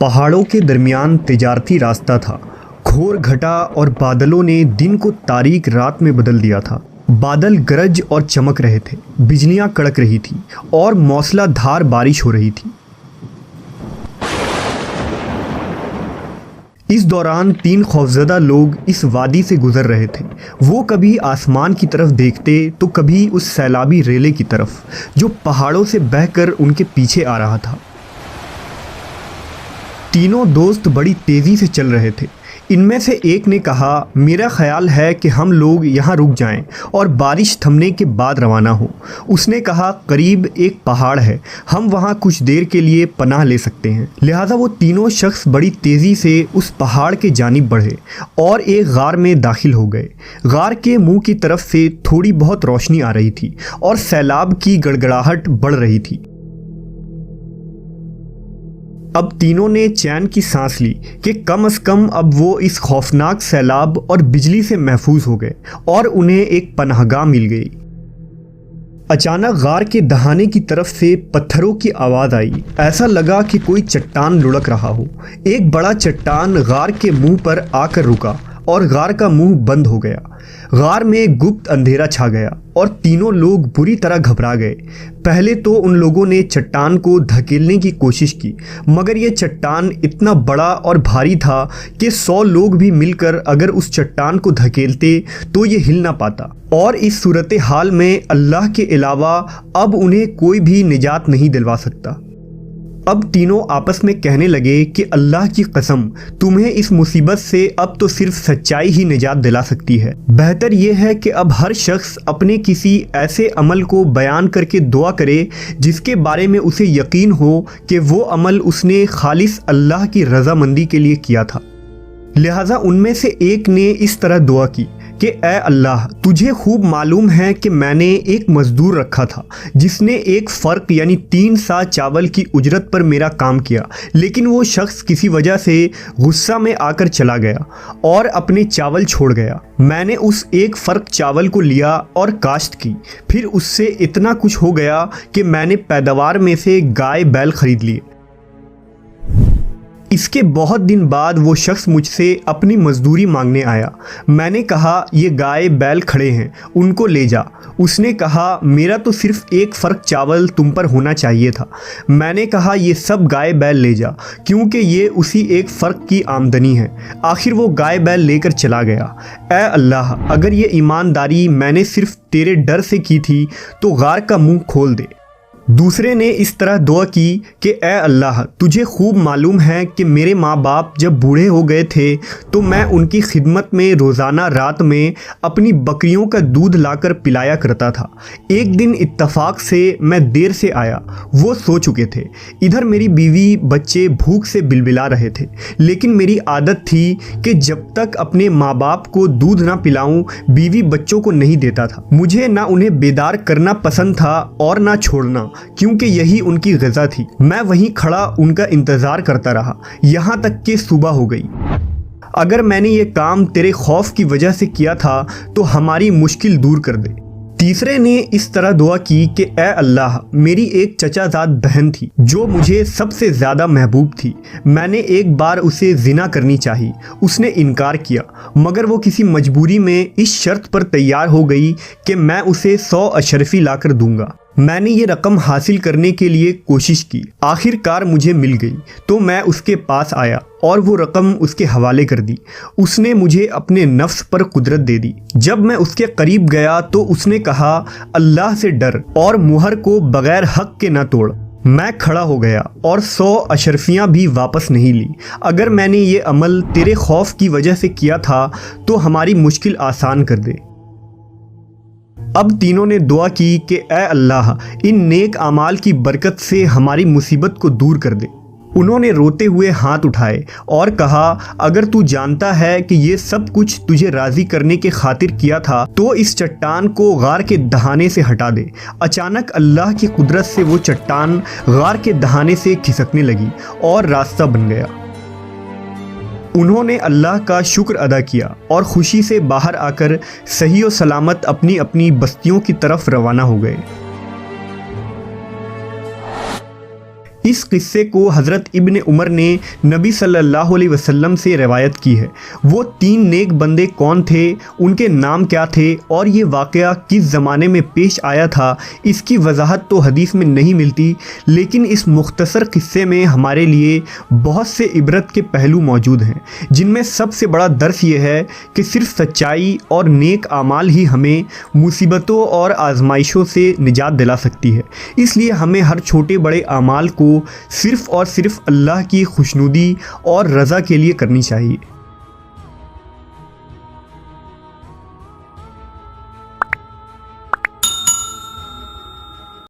पहाड़ों के दरमियान तिजारती रास्ता था। घोर घटा और बादलों ने दिन को तारीक रात में बदल दिया था। बादल गरज और चमक रहे थे, बिजलियां कड़क रही थी और मौसलाधार बारिश हो रही थी। इस दौरान 3 खौफजदा लोग इस वादी से गुजर रहे थे। वो कभी आसमान की तरफ देखते तो कभी उस सैलाबी रेले की तरफ जो पहाड़ों से बहकर उनके पीछे आ रहा था। तीनों दोस्त बड़ी तेज़ी से चल रहे थे। इनमें से एक ने कहा, मेरा ख्याल है कि हम लोग यहाँ रुक जाएं और बारिश थमने के बाद रवाना हो। उसने कहा, करीब एक पहाड़ है, हम वहाँ कुछ देर के लिए पनाह ले सकते हैं। लिहाजा वो तीनों शख्स बड़ी तेज़ी से उस पहाड़ के जानिब बढ़े और एक गार में दाखिल हो गए। गार के मुंह की तरफ से थोड़ी बहुत रोशनी आ रही थी और सैलाब की गड़गड़ाहट बढ़ रही थी। अब तीनों ने चैन की सांस ली कि कम से कम अब वो इस खौफनाक सैलाब और बिजली से महफूज हो गए और उन्हें एक पनाहगाह मिल गई। अचानक गार के दहाने की तरफ से पत्थरों की आवाज़ आई। ऐसा लगा कि कोई चट्टान लुढ़क रहा हो। एक बड़ा चट्टान गार के मुंह पर आकर रुका और गार का मुंह बंद हो गया। गार में गुप्त अंधेरा छा गया और तीनों लोग बुरी तरह घबरा गए। पहले तो उन लोगों ने चट्टान को धकेलने की कोशिश की, मगर यह चट्टान इतना बड़ा और भारी था कि 100 लोग भी मिलकर अगर उस चट्टान को धकेलते तो ये हिल ना पाता। और इस सूरत हाल में अल्लाह के अलावा अब उन्हें कोई भी निजात नहीं दिलवा सकता। अब तीनों आपस में कहने लगे कि अल्लाह की कसम, तुम्हें इस मुसीबत से अब तो सिर्फ सच्चाई ही निजात दिला सकती है। बेहतर यह है कि अब हर शख्स अपने किसी ऐसे अमल को बयान करके दुआ करे जिसके बारे में उसे यकीन हो कि वो अमल उसने खालिस अल्लाह की रज़ामंदी के लिए किया था। लिहाजा उनमें से एक ने इस तरह दुआ की कि ए अल्लाह, तुझे खूब मालूम है कि मैंने एक मज़दूर रखा था जिसने एक फ़र्क यानी 3 सा चावल की उजरत पर मेरा काम किया, लेकिन वो शख्स किसी वजह से गुस्सा में आकर चला गया और अपने चावल छोड़ गया। मैंने उस एक फ़र्क चावल को लिया और काश्त की, फिर उससे इतना कुछ हो गया कि मैंने पैदावार में से गाय बैल ख़रीद लिए। इसके बहुत दिन बाद वो शख्स मुझसे अपनी मजदूरी मांगने आया। मैंने कहा, ये गाय बैल खड़े हैं, उनको ले जा। उसने कहा, मेरा तो सिर्फ एक फ़र्क चावल तुम पर होना चाहिए था। मैंने कहा, ये सब गाय बैल ले जा, क्योंकि ये उसी एक फ़र्क की आमदनी है। आखिर वो गाय बैल लेकर चला गया। ए अल्लाह, अगर ये ईमानदारी मैंने सिर्फ तेरे डर से की थी तो गार का मुंह खोल दे। दूसरे ने इस तरह दुआ की कि ए अल्लाह, तुझे खूब मालूम है कि मेरे माँ बाप जब बूढ़े हो गए थे तो मैं उनकी खिदमत में रोज़ाना रात में अपनी बकरियों का दूध लाकर पिलाया करता था। एक दिन इत्तफाक से मैं देर से आया, वो सो चुके थे। इधर मेरी बीवी बच्चे भूख से बिलबिला रहे थे, लेकिन मेरी आदत थी कि जब तक अपने माँ बाप को दूध ना पिलाऊं बीवी बच्चों को नहीं देता था। मुझे ना उन्हें बेदार करना पसंद था और ना छोड़ना, क्योंकि यही उनकी ग़िज़ा थी। मैं वहीं खड़ा उनका इंतज़ार करता रहा यहाँ तक कि सुबह हो गई। अगर मैंने ये काम तेरे खौफ की वजह से किया था तो हमारी मुश्किल दूर कर दे। तीसरे ने इस तरह दुआ की कि ए अल्लाह, मेरी एक चचाजाद बहन थी जो मुझे सबसे ज़्यादा महबूब थी। मैंने एक बार उसे ज़िना करनी चाहिए, उसने इनकार किया, मगर वो किसी मजबूरी में इस शर्त पर तैयार हो गई कि मैं उसे 100 अशरफी लाकर दूंगा। मैंने ये रकम हासिल करने के लिए कोशिश की, आखिरकार मुझे मिल गई तो मैं उसके पास आया और वो रकम उसके हवाले कर दी। उसने मुझे अपने नफ्स पर कुदरत दे दी। जब मैं उसके करीब गया तो उसने कहा, अल्लाह से डर और मुहर को बगैर हक के न तोड़। मैं खड़ा हो गया और 100 अशरफियाँ भी वापस नहीं ली। अगर मैंने ये अमल तेरे खौफ की वजह से किया था तो हमारी मुश्किल आसान कर दे। अब तीनों ने दुआ की कि ए अल्लाह, इन नेक अमाल की बरकत से हमारी मुसीबत को दूर कर दे। उन्होंने रोते हुए हाथ उठाए और कहा, अगर तू जानता है कि ये सब कुछ तुझे राज़ी करने के खातिर किया था तो इस चट्टान को गार के दहाने से हटा दे। अचानक अल्लाह की कुदरत से वो चट्टान गार के दहाने से खिसकने लगी और रास्ता बन गया। उन्होंने अल्लाह का शुक्र अदा किया और खुशी से बाहर आकर सही व सलामत अपनी अपनी बस्तियों की तरफ रवाना हो गए। इस किस्से को हज़रत इब्न उमर ने नबी सल्लल्लाहु अलैहि वसल्लम से रवायत की है। वो 3 नेक बंदे कौन थे, उनके नाम क्या थे और ये वाक़या किस ज़माने में पेश आया था, इसकी वजाहत तो हदीस में नहीं मिलती, लेकिन इस मुख्तसर किस्से में हमारे लिए बहुत से इबरत के पहलू मौजूद हैं, जिनमें सबसे बड़ा दर्स ये है कि सिर्फ सच्चाई और नेक आमाल ही हमें मुसीबतों और आजमाइशों से निजात दिला सकती है। इसलिए हमें हर छोटे बड़े आमाल को सिर्फ़ और सिर्फ अल्लाह की खुशनुदी और रज़ा के लिए करनी चाहिए।